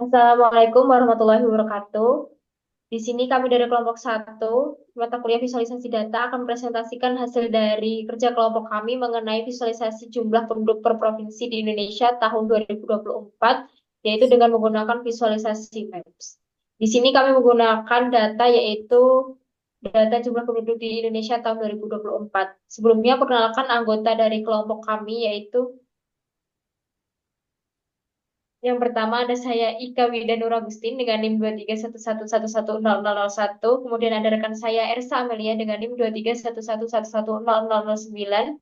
Assalamualaikum warahmatullahi wabarakatuh. Di sini kami dari kelompok satu mata kuliah visualisasi data akan mempresentasikan hasil dari kerja kelompok kami mengenai visualisasi jumlah penduduk per provinsi di Indonesia tahun 2024, yaitu dengan menggunakan visualisasi MAPS. Di sini kami menggunakan data yaitu data jumlah penduduk di Indonesia tahun 2024. Sebelumnya, perkenalkan anggota dari kelompok kami yaitu yang pertama ada saya Ika Wida Nur Agustin dengan NIM 23111110001. Kemudian ada rekan saya Ersa Amelia dengan NIM 231111109.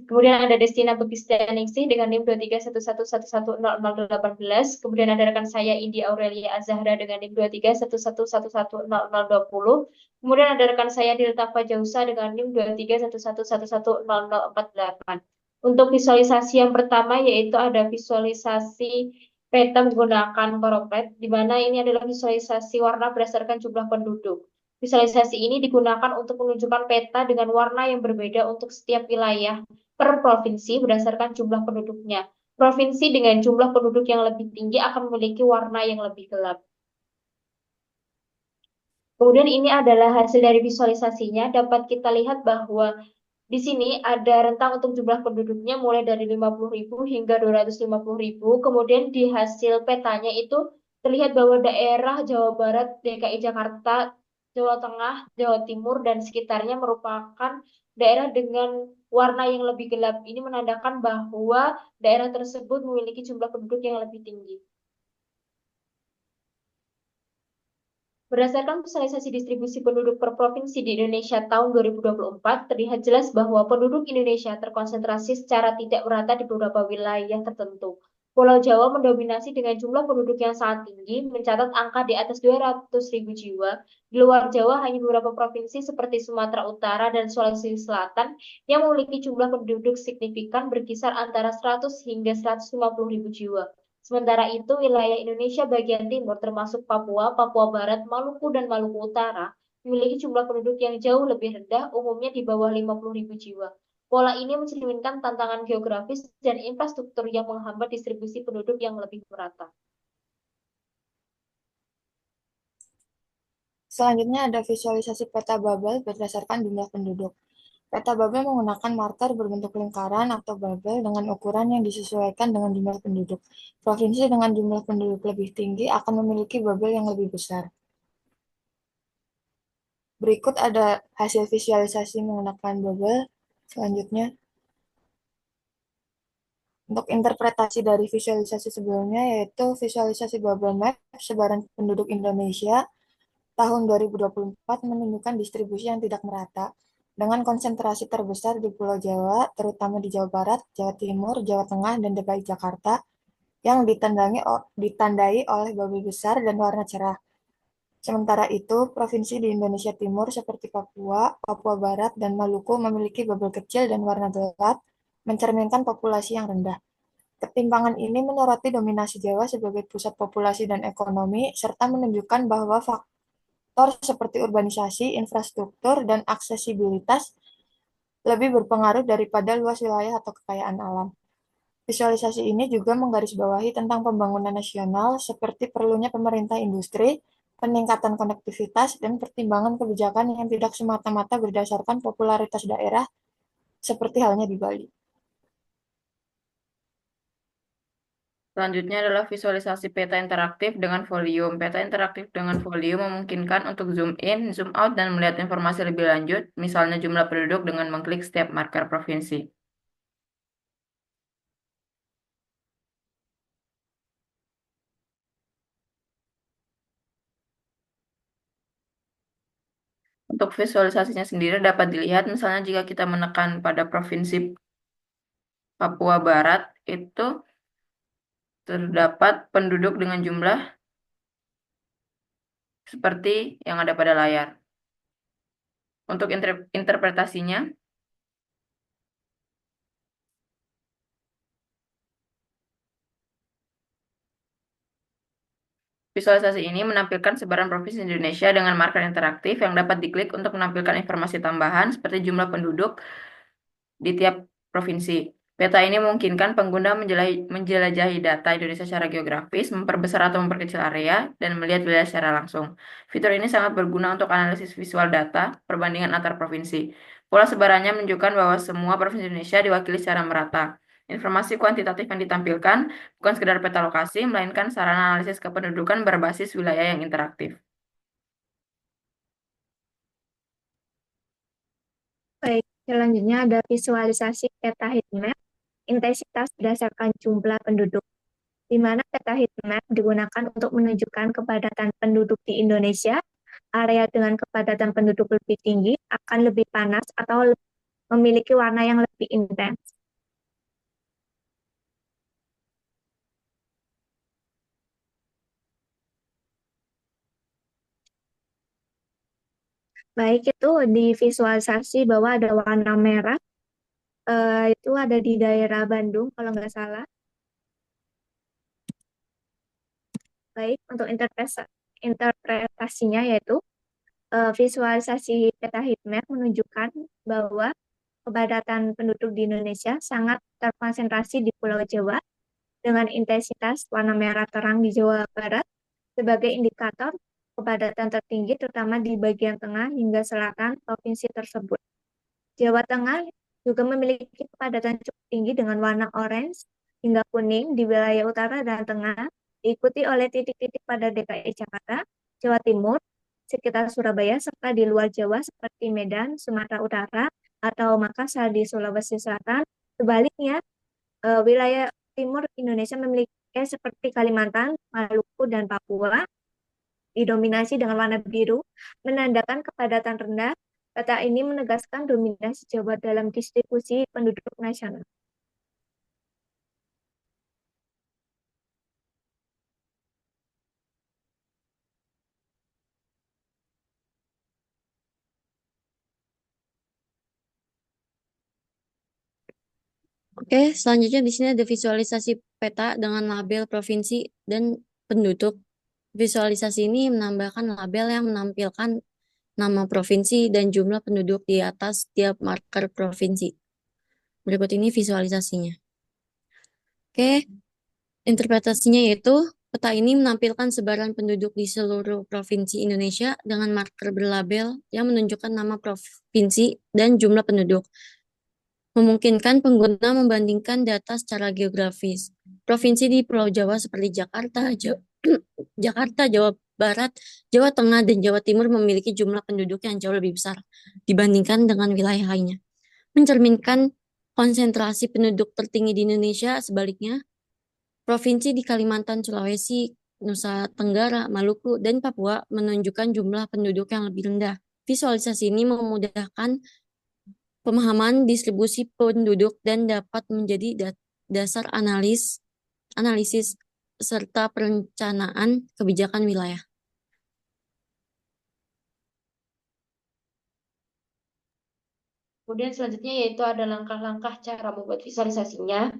Kemudian ada Destina Begistianingsih dengan NIM 231111118. Kemudian ada rekan saya Indi Aurelia Azahra dengan NIM 231111120. Kemudian ada rekan saya Diltafa Jausa dengan NIM 231111148. Untuk visualisasi yang pertama yaitu ada visualisasi peta menggunakan koropet, di mana ini adalah visualisasi warna berdasarkan jumlah penduduk. Visualisasi ini digunakan untuk menunjukkan peta dengan warna yang berbeda untuk setiap wilayah per provinsi berdasarkan jumlah penduduknya. Provinsi dengan jumlah penduduk yang lebih tinggi akan memiliki warna yang lebih gelap. Kemudian ini adalah hasil dari visualisasinya. Dapat kita lihat bahwa di sini ada rentang untuk jumlah penduduknya mulai dari 50.000 hingga 250.000. Kemudian di hasil petanya itu terlihat bahwa daerah Jawa Barat, DKI Jakarta, Jawa Tengah, Jawa Timur, dan sekitarnya merupakan daerah dengan warna yang lebih gelap. Ini menandakan bahwa daerah tersebut memiliki jumlah penduduk yang lebih tinggi. Berdasarkan visualisasi distribusi penduduk per provinsi di Indonesia tahun 2024, terlihat jelas bahwa penduduk Indonesia terkonsentrasi secara tidak merata di beberapa wilayah tertentu. Pulau Jawa mendominasi dengan jumlah penduduk yang sangat tinggi, mencatat angka di atas 200.000 jiwa. Di luar Jawa, hanya beberapa provinsi seperti Sumatera Utara dan Sulawesi Selatan yang memiliki jumlah penduduk signifikan berkisar antara 100 hingga 150.000 jiwa. Sementara itu, wilayah Indonesia bagian timur termasuk Papua, Papua Barat, Maluku, dan Maluku Utara memiliki jumlah penduduk yang jauh lebih rendah, umumnya di bawah 50.000 jiwa. Pola ini mencerminkan tantangan geografis dan infrastruktur yang menghambat distribusi penduduk yang lebih merata. Selanjutnya ada visualisasi peta bubble berdasarkan jumlah penduduk. Peta bubble menggunakan marker berbentuk lingkaran atau bubble dengan ukuran yang disesuaikan dengan jumlah penduduk. Provinsi dengan jumlah penduduk lebih tinggi akan memiliki bubble yang lebih besar. Berikut ada hasil visualisasi menggunakan bubble. Selanjutnya, untuk interpretasi dari visualisasi sebelumnya yaitu visualisasi bubble map sebaran penduduk Indonesia tahun 2024 menunjukkan distribusi yang tidak merata, dengan konsentrasi terbesar di Pulau Jawa, terutama di Jawa Barat, Jawa Timur, Jawa Tengah, dan DKI Jakarta, yang ditandai oleh bubble besar dan warna cerah. Sementara itu, provinsi di Indonesia Timur seperti Papua, Papua Barat, dan Maluku memiliki bubble kecil dan warna gelap, mencerminkan populasi yang rendah. Ketimpangan ini menyoroti dominasi Jawa sebagai pusat populasi dan ekonomi, serta menunjukkan bahwa faktor seperti urbanisasi, infrastruktur, dan aksesibilitas lebih berpengaruh daripada luas wilayah atau kekayaan alam. Visualisasi ini juga menggarisbawahi tentang pembangunan nasional seperti perlunya pemerintah industri, peningkatan konektivitas, dan pertimbangan kebijakan yang tidak semata-mata berdasarkan popularitas daerah seperti halnya di Bali. Selanjutnya adalah visualisasi peta interaktif dengan volume. Peta interaktif dengan volume memungkinkan untuk zoom in, zoom out, dan melihat informasi lebih lanjut, misalnya jumlah penduduk dengan mengklik setiap marker provinsi. Untuk visualisasinya sendiri dapat dilihat misalnya jika kita menekan pada provinsi Papua Barat, itu terdapat penduduk dengan jumlah seperti yang ada pada layar. Untuk interpretasinya, visualisasi ini menampilkan sebaran provinsi Indonesia dengan marker interaktif yang dapat diklik untuk menampilkan informasi tambahan seperti jumlah penduduk di tiap provinsi. Peta ini memungkinkan pengguna menjelajahi data Indonesia secara geografis, memperbesar atau memperkecil area, dan melihat wilayah secara langsung. Fitur ini sangat berguna untuk analisis visual data, perbandingan antar provinsi. Pola sebarannya menunjukkan bahwa semua provinsi Indonesia diwakili secara merata. Informasi kuantitatif yang ditampilkan bukan sekedar peta lokasi, melainkan sarana analisis kependudukan berbasis wilayah yang interaktif. Baik, selanjutnya ada visualisasi peta heat map, intensitas berdasarkan jumlah penduduk, di mana peta heat map digunakan untuk menunjukkan kepadatan penduduk di Indonesia. Area dengan kepadatan penduduk lebih tinggi akan lebih panas atau memiliki warna yang lebih intens. Baik, itu di visualisasi bahwa ada warna merah, itu ada di daerah Bandung kalau nggak salah. Baik, untuk interpretasinya yaitu visualisasi peta heat map menunjukkan bahwa kepadatan penduduk di Indonesia sangat terkonsentrasi di Pulau Jawa dengan intensitas warna merah terang di Jawa Barat sebagai indikator kepadatan tertinggi terutama di bagian tengah hingga selatan provinsi tersebut. Jawa Tengah juga memiliki kepadatan cukup tinggi dengan warna orange hingga kuning di wilayah utara dan tengah, diikuti oleh titik-titik pada DKI Jakarta, Jawa Timur, sekitar Surabaya, serta di luar Jawa seperti Medan, Sumatera Utara, atau Makassar di Sulawesi Selatan. Sebaliknya, wilayah timur Indonesia memiliki seperti Kalimantan, Maluku, dan Papua didominasi dengan warna biru, menandakan kepadatan rendah. Peta ini menegaskan dominasi Jawa dalam distribusi penduduk nasional. Oke, selanjutnya di sini ada visualisasi peta dengan label provinsi dan penduduk. Visualisasi ini menambahkan label yang menampilkan nama provinsi dan jumlah penduduk di atas tiap marker provinsi. Berikut ini visualisasinya. Oke, interpretasinya yaitu peta ini menampilkan sebaran penduduk di seluruh provinsi Indonesia dengan marker berlabel yang menunjukkan nama provinsi dan jumlah penduduk. Memungkinkan pengguna membandingkan data secara geografis. Provinsi di Pulau Jawa seperti Jakarta, Jakarta, Jawa Barat, Jawa Tengah, dan Jawa Timur memiliki jumlah penduduk yang jauh lebih besar dibandingkan dengan wilayah lainnya. Mencerminkan konsentrasi penduduk tertinggi di Indonesia, sebaliknya, provinsi di Kalimantan, Sulawesi, Nusa Tenggara, Maluku, dan Papua menunjukkan jumlah penduduk yang lebih rendah. Visualisasi ini memudahkan pemahaman distribusi penduduk dan dapat menjadi dasar analisis serta perencanaan kebijakan wilayah. Kemudian selanjutnya yaitu ada langkah-langkah cara membuat visualisasinya.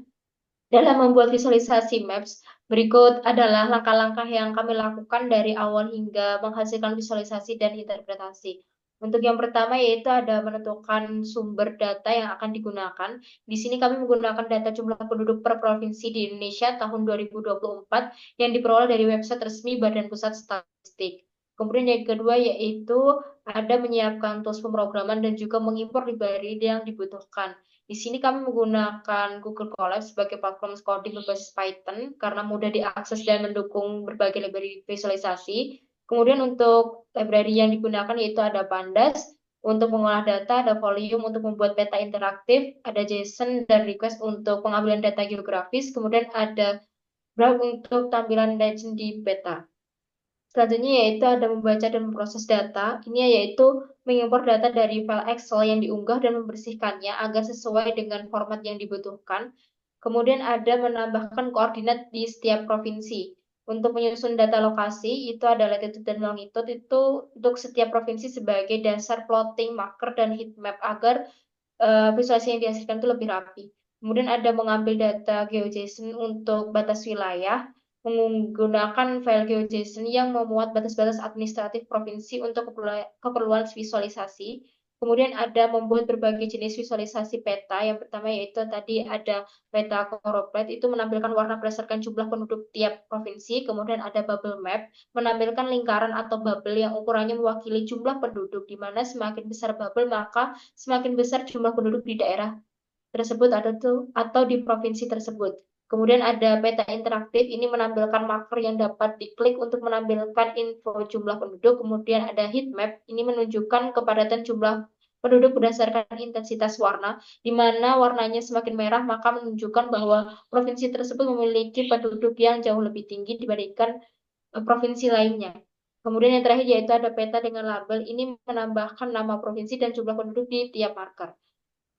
Dalam membuat visualisasi maps, berikut adalah langkah-langkah yang kami lakukan dari awal hingga menghasilkan visualisasi dan interpretasi. Untuk yang pertama yaitu ada menentukan sumber data yang akan digunakan. Di sini kami menggunakan data jumlah penduduk per provinsi di Indonesia tahun 2024 yang diperoleh dari website resmi Badan Pusat Statistik. Kemudian yang kedua yaitu ada menyiapkan tools pemrograman dan juga mengimpor library yang dibutuhkan. Di sini kami menggunakan Google Colab sebagai platform coding berbasis Python karena mudah diakses dan mendukung berbagai library visualisasi. Kemudian untuk library yang digunakan yaitu ada Pandas untuk mengolah data, ada Volume untuk membuat peta interaktif, ada JSON dan Request untuk pengambilan data geografis, kemudian ada Browse untuk tampilan legend di peta. Selanjutnya yaitu ada membaca dan memproses data. Ini yaitu mengimpor data dari file Excel yang diunggah dan membersihkannya agar sesuai dengan format yang dibutuhkan. Kemudian ada menambahkan koordinat di setiap provinsi. Untuk menyusun data lokasi, itu ada latitude dan longitude itu untuk setiap provinsi sebagai dasar plotting, marker, dan heat map agar visualisasi yang dihasilkan itu lebih rapi. Kemudian ada mengambil data GeoJSON untuk batas wilayah, menggunakan file GeoJSON yang memuat batas-batas administratif provinsi untuk keperluan visualisasi. Kemudian ada membuat berbagai jenis visualisasi peta. Yang pertama yaitu tadi ada peta choropleth, itu menampilkan warna berdasarkan jumlah penduduk tiap provinsi. Kemudian ada bubble map, menampilkan lingkaran atau bubble yang ukurannya mewakili jumlah penduduk, di mana semakin besar bubble maka semakin besar jumlah penduduk di daerah tersebut atau di provinsi tersebut. Kemudian ada peta interaktif, ini menampilkan marker yang dapat diklik untuk menampilkan info jumlah penduduk. Kemudian ada heat map, ini menunjukkan kepadatan jumlah penduduk berdasarkan intensitas warna, di mana warnanya semakin merah maka menunjukkan bahwa provinsi tersebut memiliki penduduk yang jauh lebih tinggi dibandingkan provinsi lainnya. Kemudian yang terakhir yaitu ada peta dengan label, ini menambahkan nama provinsi dan jumlah penduduk di tiap marker.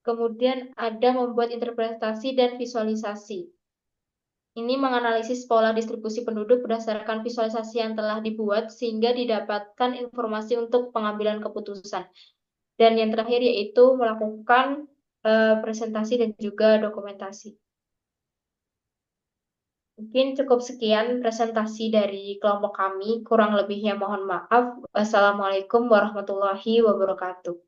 Kemudian ada membuat interpretasi dan visualisasi. Ini menganalisis pola distribusi penduduk berdasarkan visualisasi yang telah dibuat sehingga didapatkan informasi untuk pengambilan keputusan. Dan yang terakhir yaitu melakukan presentasi dan juga dokumentasi. Mungkin cukup sekian presentasi dari kelompok kami. Kurang lebihnya mohon maaf. Wassalamualaikum warahmatullahi wabarakatuh.